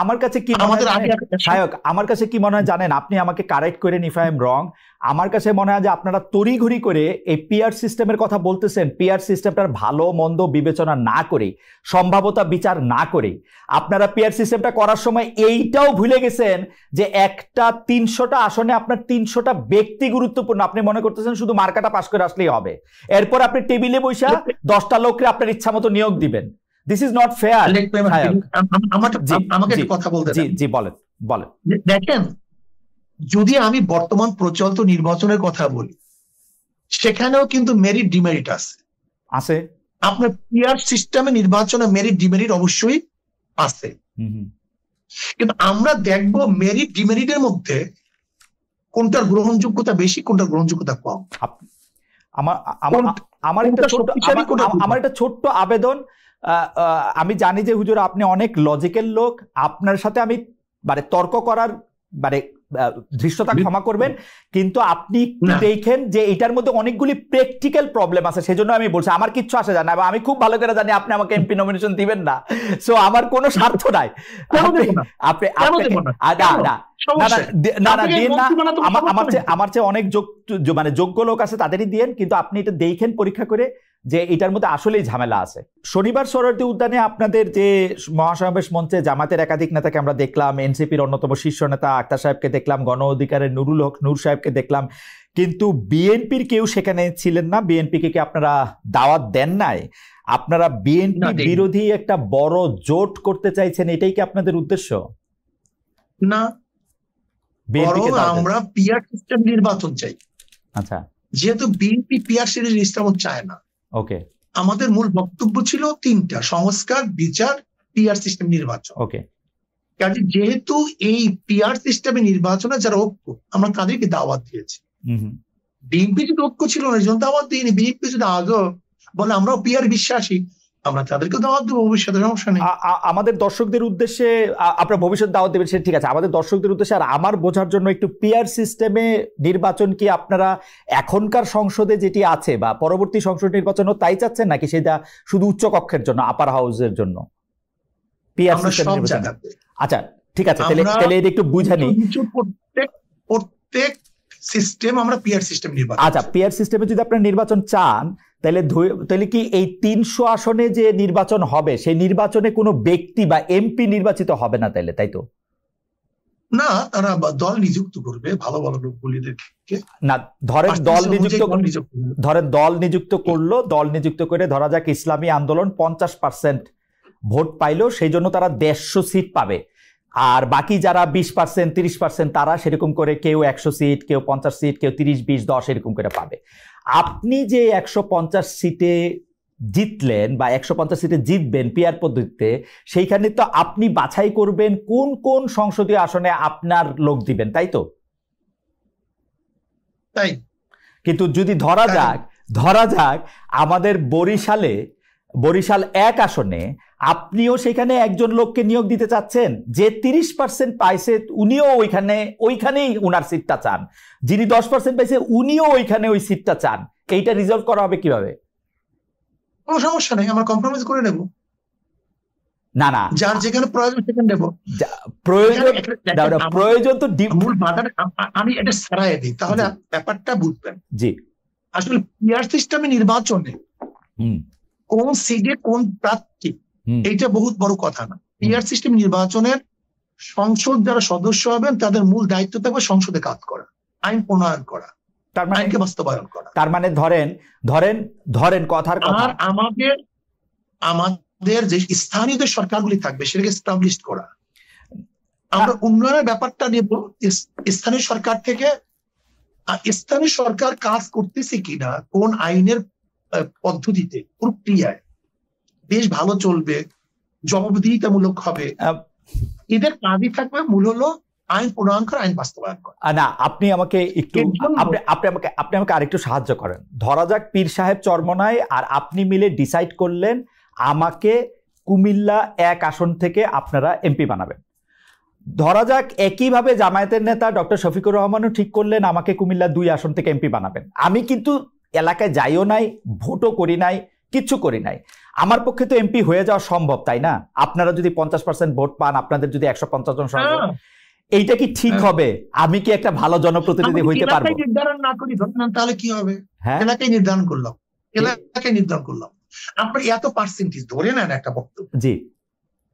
আমার কাছে কি মনে হয় সায়ক, আমার কাছে কি মনে হয় জানেন, আপনি আমাকে কারেক্ট করেন ইফ আই এম রং, আমার কাছে মনে হয় যে আপনারা তড়িঘড়ি করে এই পিয়ার সিস্টেমের কথা বলতেছেন, পিয়ার সিস্টেমটার ভালো মন্দ বিবেচনা না করে, সম্ভাব্যতা বিচার না করে আপনারা পিয়ার সিস্টেমটা করার সময় এইটাও ভুলে গেছেন যে একটা 300টা আসনে আপনার 300টা ব্যক্তি গুরুত্বপূর্ণ। আপনি মনে করতেছেন শুধু মার্কাটা পাস করে আসলেই হবে, এরপর আপনি টেবিলে বসে 10টা লোককে আপনার ইচ্ছা মতো নিয়োগ দিবেন। This is not fair. আমাকে একটা কথা বলতে দেন। জি বলেন বলেন। দেখেন, যদি আমি বর্তমান প্রচলিত নির্বাচনের কথা বলি, সেখানেও কিন্তু মেরিট ডিমেরিট আছে। আপনার পিয়ার সিস্টেমে নির্বাচনে মেরিট ডিমেরিট অবশ্যই আছে, কিন্তু আমরা দেখব মেরিট ডিমেরিটের মধ্যে কোনটার গ্রহণযোগ্যতা বেশি, কোনটার গ্রহণযোগ্যতা কম। আমার একটা ছোট্ট আবেদন, আমি জানি যে হুজুর আপনি অনেক লজিক্যাল লোক, আপনার সাথে আমি মানে তর্ক করার মানে ধৃষ্টতা ক্ষমা করবেন, কিন্তু আপনি দেখেন যে এটার মধ্যে অনেকগুলি প্র্যাকটিক্যাল প্রবলেম আছে, সেজন্য আমি বলছি আমার কিচ্ছু আসে যায় না, আমি খুব ভালো করে জানি আপনি আমাকে এমপি নমিনেশন দিবেন না, সো আমার কোনো স্বার্থ নাই। আমার চেয়ে অনেক মানে যোগ্য লোক আছে, তাদেরই দিয়েন, কিন্তু আপনি এটা দেখেন পরীক্ষা করে যে এটার মধ্যে আসলেই ঝামেলা আছে। শনিবার সোহরাওয়ার্দী উদ্যানে আপনাদের যে মহাসমাবেশ মঞ্চে জামাতের একাধিক নেতাকে আমরা দেখলাম, এনসিপির অন্যতম শীর্ষ নেতা আক্তার সাহেবকে দেখলাম, গণ অধিকারের নুরুল হক নূর সাহেবকে দেখলাম, কিন্তু বিএনপির কেউ সেখানে ছিলেন না। বিএনপিকে কি আপনারা দাওয়াত দেন নাই? আপনারা বিএনপি বিরোধী একটা বড় জোট করতে চাইছেন, এটাই কি আপনাদের উদ্দেশ্য? না, আমরা পিয়ার সিস্টেম নির্বাচন চাই। আচ্ছা, যেহেতু বিএনপি পিয়ার সিস্টেম চায় না, ওকে, আমাদের মূল বক্তব্য ছিল 3টা: সংস্কার, বিচার, পিয়ার সিস্টেম নির্বাচন। ওকে, কাজে যেহেতু এই পিয়ার সিস্টেমে নির্বাচনে যারা ঐক্য, আমরা তাদেরকে দাওয়াত দিয়েছি। বিএনপি যদি ঐক্য ছিল না, এই জন্য দাওয়াত দিইনি। বিএনপি যদি আজও বলে আমরাও পিয়ার বিশ্বাসী, আমরা তাদেরকে দাওয়াত দেবো, ভবিষ্যতে সমস্যা নেই। আমাদের দর্শকদের উদ্দেশ্যে আপনার ভবিষ্যৎ দাওয়াত দেবেন, সে ঠিক আছে। আমাদের দর্শকদের উদ্দেশ্যে আর আমার বোঝার জন্য একটু পিয়ার সিস্টেমে নির্বাচন কি আপনারা এখনকার সংসদে যেটি আছে বা পরবর্তী সংসদ নির্বাচনও তাই চাচ্ছেন, নাকি সেটা শুধু উচ্চ কক্ষের জন্য, আপার হাউসের জন্য পিয়ার সিস্টেম নির্বাচন? আচ্ছা ঠিক আছে, তাহলে এটা একটু বুঝানি। প্রত্যেক সিস্টেম আমরা পিয়ার সিস্টেম নির্বাচন। আচ্ছা, পিয়ার সিস্টেমে যদি আপনারা নির্বাচন চান, তাহলে কি এই 300 আসনে যে নির্বাচন হবে, সেই নির্বাচনে কোনো ব্যক্তি বা এমপি নির্বাচিত হবে না তাইলে, তাই তো? না, তারা দল নিযুক্ত করবে ভালো ভালো লোকগুলিদেরকে। না, ধরেন দল নিযুক্ত করলো, দল নিযুক্ত করে ধরা যাক ইসলামী আন্দোলন 50% ভোট পাইলো, সেই জন্য তারা 150 সিট পাবে, আর বাকি যারা 20%, 30% তারা সেরকম করে কেউ 100 সিট, কেউ 50 সিট, কেউ 30, 20, 10 এরকম করে পাবে। আপনি যে 150 সিটে জিতলেন বা 150 সিটে জিতবেন পিয়ার পদ্ধতিতে, সেইখানে তো আপনি বাছাই করবেন কোন কোন সংসদীয় আসনে আপনার লোক দিবেন, তাই তো? তাই। কিন্তু যদি ধরা যাক আমাদের বরিশাল 1 আসনে আপনিও সেখানে একজন লোককে নিয়োগ দিতে চাচ্ছেন, যে 30% পাইছে উনিও ওইখানেই উনার সিটটা চান, যিনি 10% পাইছে উনিও ওইখানে ওই সিটটা চান, এইটা রিজলভ করা হবে কিভাবে? কোনো সমস্যা নেই, আমরা কম্প্রোমাইজ করে নেব। না, যার যেখানে প্রয়োজন সেখানে নেব। প্রয়োজন তো মূল বাধাটা আমি এটা সরাইয়ে দিই, তাহলে ব্যাপারটা বুঝবেন। জি, আসলে পিয়ার সিস্টেমে নির্বাচনে কোন সিটে কোন প্রার্থী, এইটা বহুত বড় কথা না। পিয়ার সিস্টেম নির্বাচনের সংসদ যারা সদস্য হবেন তাদের মূল দায়িত্ব থাকবে সংসদে কাজ করা, আইন প্রণয়ন করা, আইনকে বাস্তবায়ন করা। তার মানে ধরেন কথার কথা, আর আমাদের যে স্থানীয় যে সরকারগুলি থাকবে সেটাকে এস্টাবলিশ করা। আমরা উন্নয়নের ব্যাপারটা নিয়ে স্থানীয় সরকার থেকে, স্থানীয় সরকার কাজ করতেছে কিনা, কোন আইনের পদ্ধতিতে, প্রক্রিয়ায় বেশ ভালো চলবে, জবাবদিহিতামূলক হবে, এদের কাজই থাকবে মূল হলো আইন প্রণয়ন করা, আইন বাস্তবায়ন করা। না, আপনি আমাকে আরেকটু সাহায্য করেন। ধরা যাক পীর সাহেব চরমনায় আর আপনি মিলে ডিসাইড করলেন আমাকে কুমিল্লা 1 আসন থেকে আপনারা এমপি বানাবেন। ধরা যাক একইভাবে জামায়াতের নেতা ডক্টর শফিকুর রহমানও ঠিক করলেন আমাকে কুমিল্লা 2 আসন থেকে এমপি বানাবেন। আমি কিন্তু এলাকায় যাইও নাই, ভোটও করি নাই, কিচ্ছু করি নাই। আমার পক্ষে তো এমপি হয়ে যাওয়া সম্ভব, তাই না? আপনারা যদি 50% ভোট পান, আপনাদের যদি 150 জন সদস্য, এইটা কি ঠিক হবে? আমি কি একটা ভালো জনপ্রতিনিধি হইতে পারবো? নির্ধারণ না করি তাহলে কি হবে? এলাকায় নির্ধারণ করলাম, আপনার এত পার্সেন্টেজ ধরে নেন, একটা বক্তব্য জি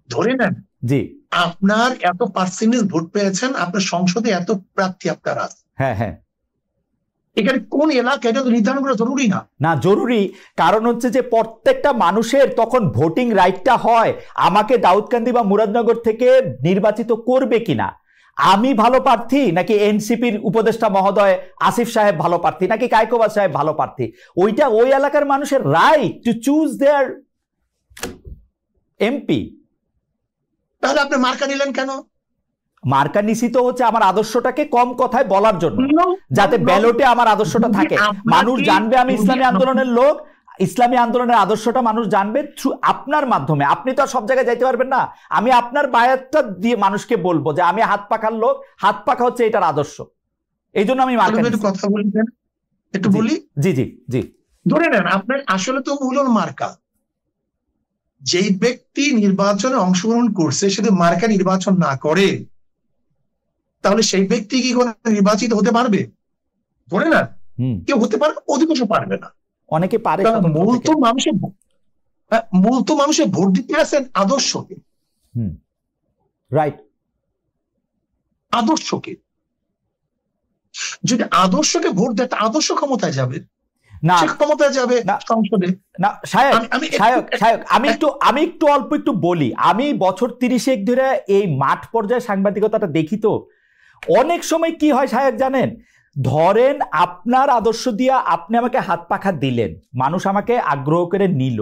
ধরে নেন, জি আপনার এত পার্সেন্টেজ ভোট পেয়েছেন, আপনার সংসদে এত প্রার্থী আপনার আছে, হ্যাঁ হ্যাঁ, এখানে কোন এলাকা এটা তো নির্ধারণ করা জরুরি না? না জরুরি, কারণ হচ্ছে যে প্রত্যেকটা মানুষের তখন ভোটিং রাইটটা হয় আমাকে দাউদকান্দি বা মুরাদনগর থেকে নির্বাচিত করবে কিনা, আমি ভালো প্রার্থী নাকি এনসিপির উপদেষ্টা মহোদয় আসিফ সাহেব ভালো প্রার্থী নাকি কায়কোবাদ সাহেব ভালো প্রার্থী, ওইটা ওই এলাকার মানুষের right to choose there MP. তাহলে আপনি মার্কা নিলেন কেন? মার্কা নিছি তো হচ্ছে আমার আদর্শটাকে কম কথায় বলার জন্য, যাতে ব্যালটে আমার আদর্শটা থাকে, মানুষ জানবে আমি ইসলামী আন্দোলনের লোক, ইসলামী আন্দোলনের আদর্শটা মানুষ জানবে থ্রু আপনার মাধ্যমে। আপনি তো সব জায়গায় যাইতে পারবেন না, আমি আপনার বায়াতটা দিয়ে মানুষকে বলবো যে আমি হাত পাখার লোক, হাত পাখা হচ্ছে এটার আদর্শ, এই জন্য আমি কথা বলি, একটু বলি। জি জি জি, ধরে নেন আপনার আসলে তো মূল মার্কা, যেই ব্যক্তি নির্বাচনে অংশগ্রহণ করছে সে যদি মার্কা নির্বাচন না করে তাহলে সেই ব্যক্তি কি কোনো নির্বাচিত হতে পারবে? ধরে না কেউ হতে পারবে, অধিকাংশ পারবে না, অনেকে পারে। মূল তো মানুষের ভোট দিতে আসেন আদর্শকে, রাইট, আদর্শকে। যদি আদর্শকে ভোট দেয় আদর্শ ক্ষমতায় যাবে না, ক্ষমতায় যাবে সংসদে না। আমি একটু অল্প একটু বলি, আমি বছর 30 ধরে এই মাঠ পর্যায়ে সাংবাদিকতাটা দেখি, তো অনেক সময় কি হয় সাহেব জানেন, ধরেন আপনার আদর্শ দিয়া আপনি আমাকে হাত পাখা দিলেন, মানুষ আমাকে আগ্রহ করে নিল,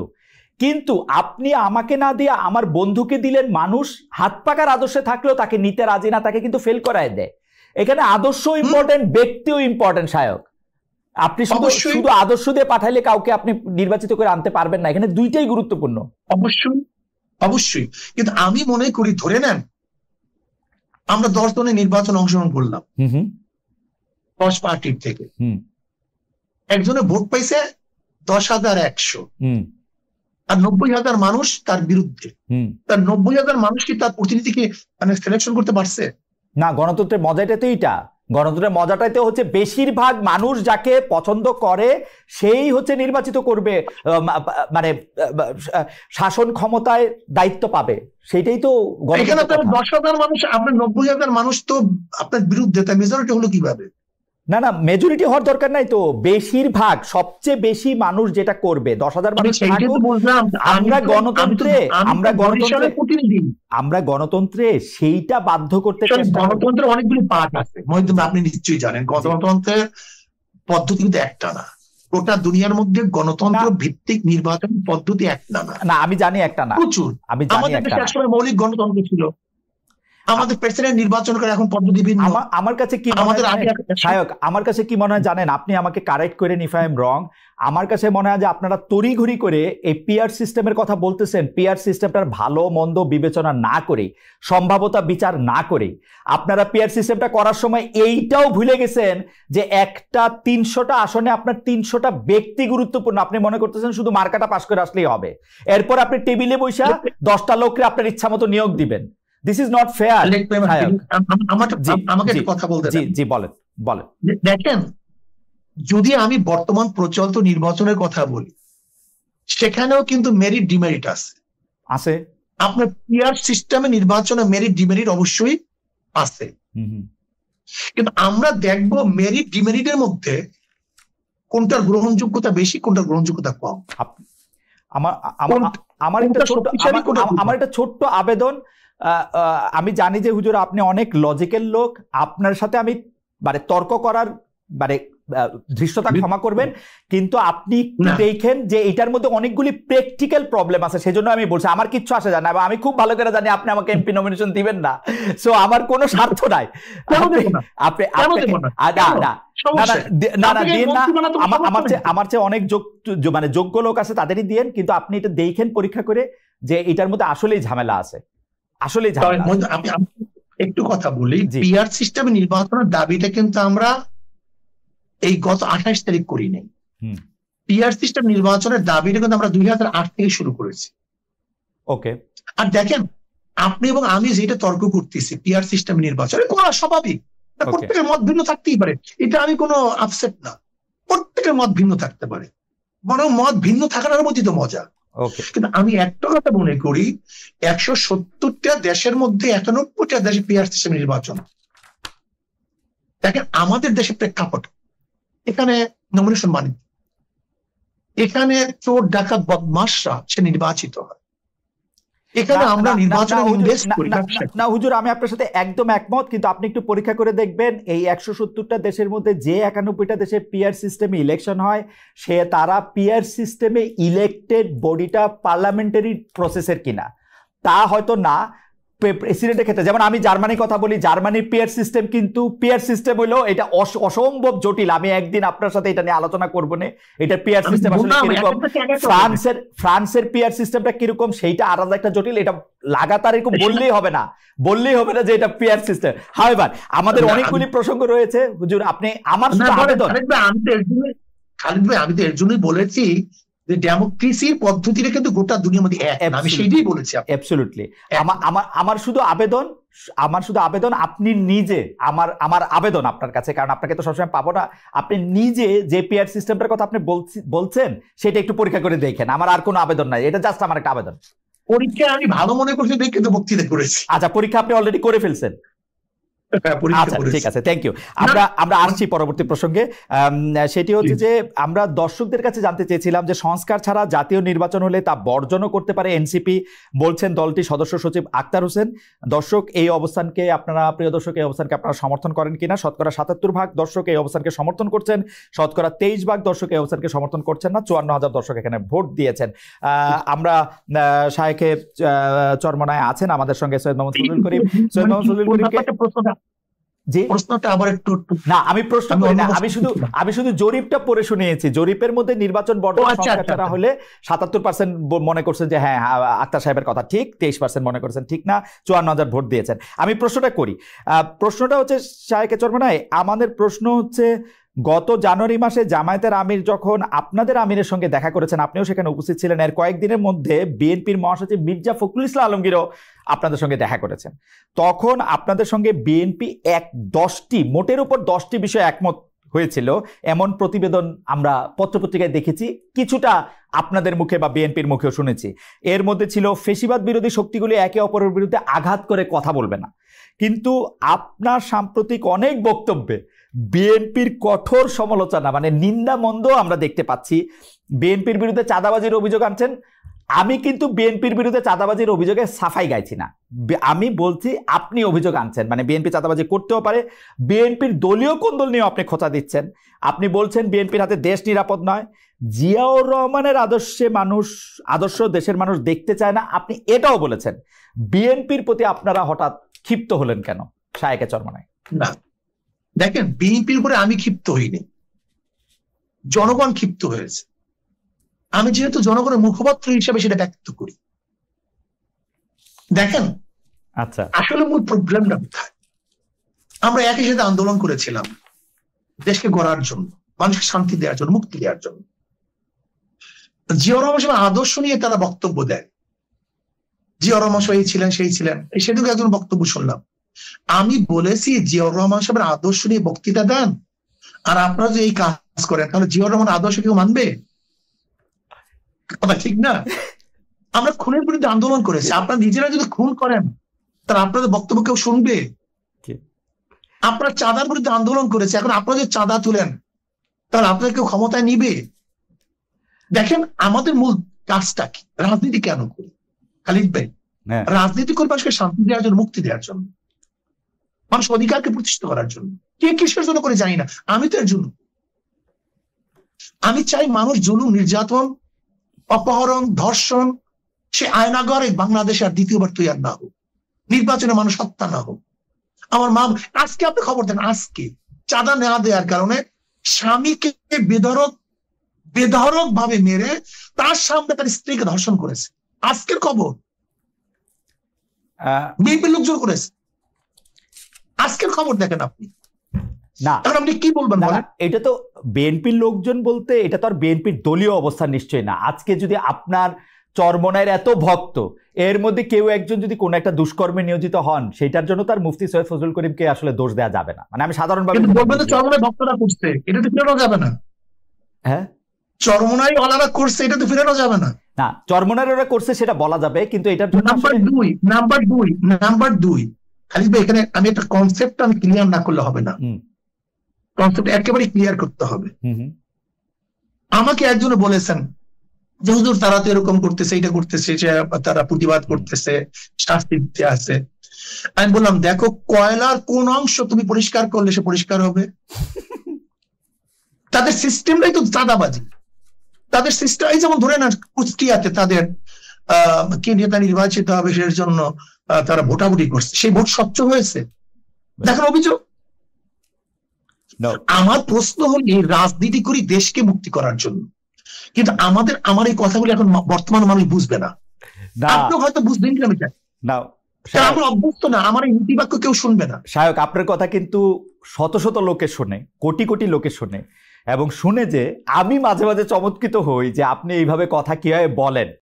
কিন্তু আপনি আমাকে না দিয়ে আমার বন্ধুকে দিলেন, মানুষ হাত পাকার আদর্শে থাকলেও তাকে নিতে রাজি না, তাকে কিন্তু ফেল করায় দেয়। এখানে আদর্শ ইম্পর্টেন্ট, ব্যক্তিও ইম্পর্টেন্ট সায়ক। আপনি শুধু আদর্শ দিয়ে পাঠাইলে কাউকে আপনি নির্বাচিত করে আনতে পারবেন না, এখানে দুইটাই গুরুত্বপূর্ণ। অবশ্যই অবশ্যই, কিন্তু আমি মনে করি ধরে নেন আমরা 10 জনের নির্বাচন অংশগ্রহণ করলাম 10 পার্টির থেকে, একজনে ভোট পাইছে 10,100, আর 90,000 মানুষ তার বিরুদ্ধে, তার 90,000 মানুষ কি তার প্রতিনিধিকে মানে সিলেকশন করতে পারছে? না, গণতন্ত্রের মজাটাই তো এইটা, গণতন্ত্রের মজাটাই তো হচ্ছে বেশিরভাগ মানুষ যাকে পছন্দ করে সেই হচ্ছে নির্বাচিত করবে, মানে শাসন ক্ষমতায় দায়িত্ব পাবে, সেইটাই তো। এখানে 10,000 মানুষ, আপনার 90,000 মানুষ তো আপনার বিরুদ্ধে, তার মেজরিটি হলো কিভাবে? না না, মেজরিটি হওয়ার দরকার নাই তো, বেশিরভাগ সবচেয়ে বেশি মানুষ যেটা করবে, 10,000 মানুষ। আমরা গণতন্ত্রে সেইটা বাধ্য করতে চেষ্টা। গণতন্ত্রের অনেকগুলি পার্ট আছে, আপনি নিশ্চয়ই জানেন। গণতন্ত্রের পদ্ধতি কিন্তু একটা না, গোটা দুনিয়ার মধ্যে গণতন্ত্র ভিত্তিক নির্বাচন পদ্ধতি একটা না। না, আমি জানি একটা না, প্রচুর। আমাদের দেশে একসময় মৌলিক গণতন্ত্র ছিল, আমাদের প্রেসিডেন্ট নির্বাচন করে এখন পদ্ধতি ভিন্ন। আমার কাছে কি আমার কাছে কি মনে হয় জানেন, আপনি আমাকে কারেক্ট করেন ইফ আই এম রং, আমার কাছে মনে হয় যে আপনারা তড়িঘড়ি করে এই পিআর সিস্টেমের কথা বলতেছেন, পিআর সিস্টেমটার ভালো মন্দ বিবেচনা না করে, সম্ভাব্যতা বিচার না করে আপনারা পিআর সিস্টেমটা করার সময় এইটাও ভুলে গেছেন যে একটা 300টা আসনে আপনার 300টা ব্যক্তি গুরুত্বপূর্ণ। আপনি মনে করতেছেন শুধু মার্কাটা পাস করে আসলেই হবে, এরপর আপনি টেবিলে বসে 10টা লোককে আপনার ইচ্ছা মতো নিয়োগ দিবেন। This is not fair. আমাকে কথা বলতে জি জি, বলেন বলেন। দেখেন, যদি আমি বর্তমান প্রচলিত নির্বাচনের কথা বলি, সেখানেও কিন্তু মেরিট ডিমেরিট আছে। আপনার পিআর সিস্টেমে নির্বাচনে মেরিট ডিমেরিট অবশ্যই আছে, কিন্তু আমরা দেখব মেরিট ডিমেরিটের মধ্যে কোনটার গ্রহণযোগ্যতা বেশি, কোনটার গ্রহণযোগ্যতা কম। আমার একটা ছোট্ট আবেদন, আমি জানি যে হুজুর আপনি অনেক লজিক্যাল লোক, আপনার সাথে আমি মানে তর্ক করার মানে দৃশ্যতা ক্ষমা করবেন, কিন্তু আপনি দেখেন যে এটার মধ্যে অনেকগুলি প্র্যাকটিক্যাল প্রবলেম আছে, সেজন্য আমি বলছি আমার কিচ্ছু আসে যায় না, আমি খুব ভালো করে জানি আপনি আমাকে এমপি নমিনেশন দিবেন না, সো আমার কোনো স্বার্থ নাই। আমার চেয়ে অনেক মানে যোগ্য লোক আছে, তাদেরই দিয়েন, কিন্তু আপনি এটা দেখেন পরীক্ষা করে যে এটার মধ্যে আসলেই ঝামেলা আছে, আসলেই ঝামেলা। আমি একটু কথা বলি, পিআর সিস্টেমে নির্বাচনের দাবিটা কিন্তু আমরা এই গত 28 তারিখ করি নাই, পিআর সিস্টেম নির্বাচনের দাবিটা কিন্তু আমরা 2008 থেকে শুরু করেছি। ওকে, আর দেখেন আপনি এবং আমি যেটা তর্ক করতেছি পিআর সিস্টেম নির্বাচনে করা স্বাভাবিক, প্রত্যেকের মত ভিন্ন থাকতেই পারে, এটা আমি কোনো আপসেট না, প্রত্যেকের মত ভিন্ন থাকতে পারে, বরং মত ভিন্ন থাকার মধ্যে তো মজা। কিন্তু আমি একটা কথা মনে করি 170টা দেশের মধ্যে 91টা দেশে পিআর সিস্টেম নির্বাচন। দেখেন আমাদের দেশে প্রেক্ষাপট, এখানে নমিনেশন মানে এখানে চোর ডাকাত বদমাশরা সে নির্বাচিত হয়, এখানে আমরা নির্বাচনে ইনভেস্ট করি না। হুজুর আমি আপনার সাথে একদম একমত, কিন্তু আপনি একটু পরীক্ষা করে দেখবেন এই 170টা দেশের মধ্যে যে 91টা দেশে পিআর সিস্টেমে ইলেকশন হয় সে তারা পিআর সিস্টেমে ইলেক্টেড বডিটা পার্লামেন্টারি প্রসেসের কিনা তা হয়তো না, প্রেসিডেন্টের ক্ষেত্রে। যেমন আমি জার্মানির কথা বলি, জার্মানির পিআর সিস্টেম কিন্তু পিআর সিস্টেম হলো এটা অসম্ভব জটিল, আমি একদিন আপনার সাথে এটা নিয়ে আলোচনা করবো না, এটা পিআর সিস্টেম আসলে কিরকম, ফ্রান্সের পিআর সিস্টেমটা কিরকম সেইটা আলাদা একটা জটিল, এটা লাগাতার এরকম বললেই হবে না যে এটা পিআর সিস্টেম। হাওয়েভার আমাদের অনেকগুলি প্রসঙ্গ রয়েছে হুজুর, আপনি আমার শুধু আবেদন, খালিদ ভাই আমি তো এর জন্যই বলেছি যে ডেমোক্রেসির পদ্ধতিটা কিন্তু গোটা দুনিয়ার মধ্যে এক, আমি সেইটাই বলেছি। অ্যাবসলিউটলি আমার শুধু আবেদন আপনি নিজে, আমার আবেদন আপনার কাছে, কারণ আপনাকে তো সবসময় পাবো না, আপনি নিজে যে পিআর সিস্টেমটার কথা আপনি বলছেন সেটা একটু পরীক্ষা করে দেখেন, আমার আর কোনো আবেদন নাই, এটা জাস্ট আমার একটা আবেদন। পরীক্ষা আমি ভালো মনে করছি দেখে তো বক্তৃতা করেছি। আচ্ছা, পরীক্ষা আপনি অলরেডি করে ফেলছেন? আচ্ছা ঠিক আছে, থ্যাংক ইউ। আমরা আসছি পরবর্তী প্রসঙ্গে, সেটি হচ্ছে যে আমরা দর্শকদের কাছে জানতে চেয়েছিলাম যে সংস্কার ছাড়া জাতীয় নির্বাচন হলে তা বর্জনও করতে পারে এনসিপি, বলছেন দলটির সদস্য সচিব আক্তার হোসেন। দর্শক এই অবস্থানকে আপনারা, প্রিয় দর্শক এই অবস্থানকে আপনারা সমর্থন করেন কিনা? শতকরা ৭৭% দর্শক এই অবস্থানকে সমর্থন করছেন, শতকরা 23% দর্শক এই অবস্থানকে সমর্থন করছেন না, ৫৪,০০০ দর্শক এখানে ভোট দিয়েছেন। আমরা শায়েখে চরমনায় আছেন আমাদের সঙ্গে সৈয়দ মোহাম্মদ ফজলুল করিম। সৈয়দ মোহাম্মদ ফজলুল করিমকে আমি শুধু জরিপটা পড়ে শুনিয়েছি, জরিপের মধ্যে নির্বাচন বর্জন সংস্কার হলে ৭৭% মনে করছেন যে হ্যাঁ আক্তার সাহেবের কথা ঠিক, 23% মনে করছেন ঠিক না, ৫৪,০০০ ভোট দিয়েছেন। আমি প্রশ্নটা করি, প্রশ্নটা হচ্ছে শায়েখে চরমনায়, আমাদের প্রশ্ন হচ্ছে গত জানুয়ারি মাসে জামায়াতের আমির যখন আপনাদের আমিরের সঙ্গে দেখা করেছেন, আপনিও সেখানে উপস্থিত ছিলেন, এর কয়েকদিনের মধ্যে বিএনপির মহাসচিব মির্জা ফখরুল ইসলাম আলমগীরও আপনাদের সঙ্গে দেখা করেছেন, তখন আপনাদের সঙ্গে বিএনপি মোটের উপর 10টি বিষয়ে একমত হয়েছিল এমন প্রতিবেদন আমরা পত্রপত্রিকায় দেখেছি, কিছুটা আপনাদের মুখে বা বিএনপির মুখেও শুনেছি। এর মধ্যে ছিল ফেসিবাদ বিরোধী শক্তিগুলি একে অপরের বিরুদ্ধে আঘাত করে কথা বলবে না, কিন্তু আপনার সাম্প্রতিক অনেক বক্তব্যে বিএনপির কঠোর সমালোচনা মানে নিন্দা মন্দ আমরা দেখতে পাচ্ছি। বিএনপির বিরুদ্ধে চাঁদাবাজির অভিযোগ আনছেন, আমি কিন্তু বিএনপির বিরুদ্ধে চাঁদাবাজির অভিযোগে সাফাই গাইছি না, আমি বলছি আপনি অভিযোগ আনছেন, মানে বিএনপি চাঁদাবাজি করতেও পারে, বিএনপির দলীয় কোন্দল নিয়েও আপনি খোঁচা দিচ্ছেন। আপনি বলছেন বিএনপির হাতে দেশ নিরাপদ নয়, জিয়াউর রহমানের আদর্শ দেশের মানুষ দেখতে চায় না, আপনি এটাও বলেছেন। বিএনপির প্রতি আপনারা হঠাৎ ক্ষিপ্ত হলেন কেন শায়েখে চরমনায়? না দেখেন, বিএনপির উপরে আমি ক্ষিপ্ত হইনি, জনগণ ক্ষিপ্ত হয়েছে। আমি যেহেতু জনগণের মুখপাত্র হিসেবে সেটা ব্যক্ত করি। দেখেন আচ্ছা, আসলে মূল প্রবলেমটা কোথায়? আমরা একই সাথে আন্দোলন করেছিলাম দেশকে গড়ার জন্য, মানুষকে শান্তি দেওয়ার জন্য, মুক্তি দেওয়ার জন্য। জিয়াউর রহমান সাহেব আদর্শ নিয়ে তারা বক্তব্য দেয়, জিয়াউর রহমান সাহেব সেই ছিলেন, সেদিকে একজন বক্তব্য শুনলাম। আমি বলেছি জিয়াউর রহমান সাহেবের আদর্শ নিয়ে বক্তৃতা দেন, আর আপনারা যদি এই কাজ করেন তাহলে জিয়াউর রহমান আদর্শ কেউ মানবে? কথা ঠিক না? আমরা খুনের বিরুদ্ধে আন্দোলন করেছি, আপনারা নিজেরা যদি খুন করেন তাহলে আপনাদের বক্তব্য কেউ শুনবে? আপনারা চাঁদার বিরুদ্ধে আন্দোলন করেছে, এখন আপনারা যদি চাঁদা তুলেন তাহলে আপনাদের কেউ ক্ষমতায় নিবে? দেখেন আমাদের মূল কাজটা কি, রাজনীতি কেন করি খালিদ ভাই? রাজনীতি করে মানুষকে শান্তি দেওয়ার জন্য, মুক্তি দেওয়ার জন্য, মানুষ অধিকারকে প্রতিষ্ঠিত করার জন্য। কে কিসের জন্য করে জানি না, আমি তো এর জন্য। আমি চাই মানুষ জুলুম, নির্যাতন, অপহরণ, ধর্ষণ সে আয়নাগরে বাংলাদেশে আর দ্বিতীয়বার তৈরি না হোক, নির্বাচনে মানুষ হত্যা না হোক। আমার মা, আজকে আপনি খবর দেন, আজকে চাঁদা নেওয়া দেওয়ার কারণে স্বামীকে বেধড়ক ভাবে মেরে তার সামনে তার স্ত্রীকে ধর্ষণ করেছে, আজকের খবর। বিএনপির লোকজন করেছে, আজকের খবর দেখেন আপনি। না, এখন আপনি কি বলবেন বলেন? এটা তো বিএনপির লোকজন বলতে এটা তো আর বিএনপির দলীয় অবস্থান নিশ্চয়ই না। আজকে যদি আপনার চরমনায়ের এত ভক্ত, এর মধ্যে কেউ একজন যদি কোনো একটা দুষ্কর্মে নিয়োজিত হন, সেটার জন্য তার মুফতি সৈয়দ ফজলুল করিমকে আসলে দোষ দেওয়া যাবে না। মানে আমি সাধারণভাবে চরমনায় ভক্তরা করছে, এটা তো ফেরানো যাবে না। হ্যাঁ, চরমনায় ওয়ালারা করছে, এটা তো ফেরানো যাবে না। না, চরমনায় ওরা করছে সেটা বলা যাবে, কিন্তু এটার জন্য নাম্বার দুই খালিদ ভাই, এখানে আমি একটা কনসেপ্ট আমি ক্লিয়ার না করলে হবে না। কনসেপ্ট একেবারে ক্লিয়ার করতে হবে। আমাকে একজন বলেছেন যে হুজুর তারা তো এরকম করতেছে, এটা করতেছে, তারা প্রতিবাদ করতেছে, শাস্তি দিতে আছে। আমি বললাম দেখো, কয়লার কোন অংশ তুমি পরিষ্কার করলে সে পরিষ্কার হবে? তাদের সিস্টেমটাই তো চাঁদাবাজি। তাদের সিস্টেম, এই যেমন ধরে না কুষ্টিয়াতে তাদের কি নেতা নির্বাচিত হবে সের জন্য তারা ভোটাভুটি করছে, সেই ভোট স্বচ্ছ হয়েছে, দেখেন অভিযোগ। আমার প্রশ্ন হল, এই রাজনীতি করি দেশকে মুক্তি করার জন্য, কিন্তু আমার এই কথাগুলো এখন বর্তমান মানুষ বুঝবে না। আপনি হয়তো বুঝবেন কিনা আমি জানি না, আমরা অভ্যস্ত না, আমার এই নীতিবাক্য কেউ শুনবে না। শায়ক, আপনার কথা কিন্তু শত শত লোকে শোনে, কোটি কোটি লোকে শোনে, এবং শুনে যে আমি মাঝে মাঝে চমৎকৃত হই যে আপনি এইভাবে কথা কিভাবে বলেন।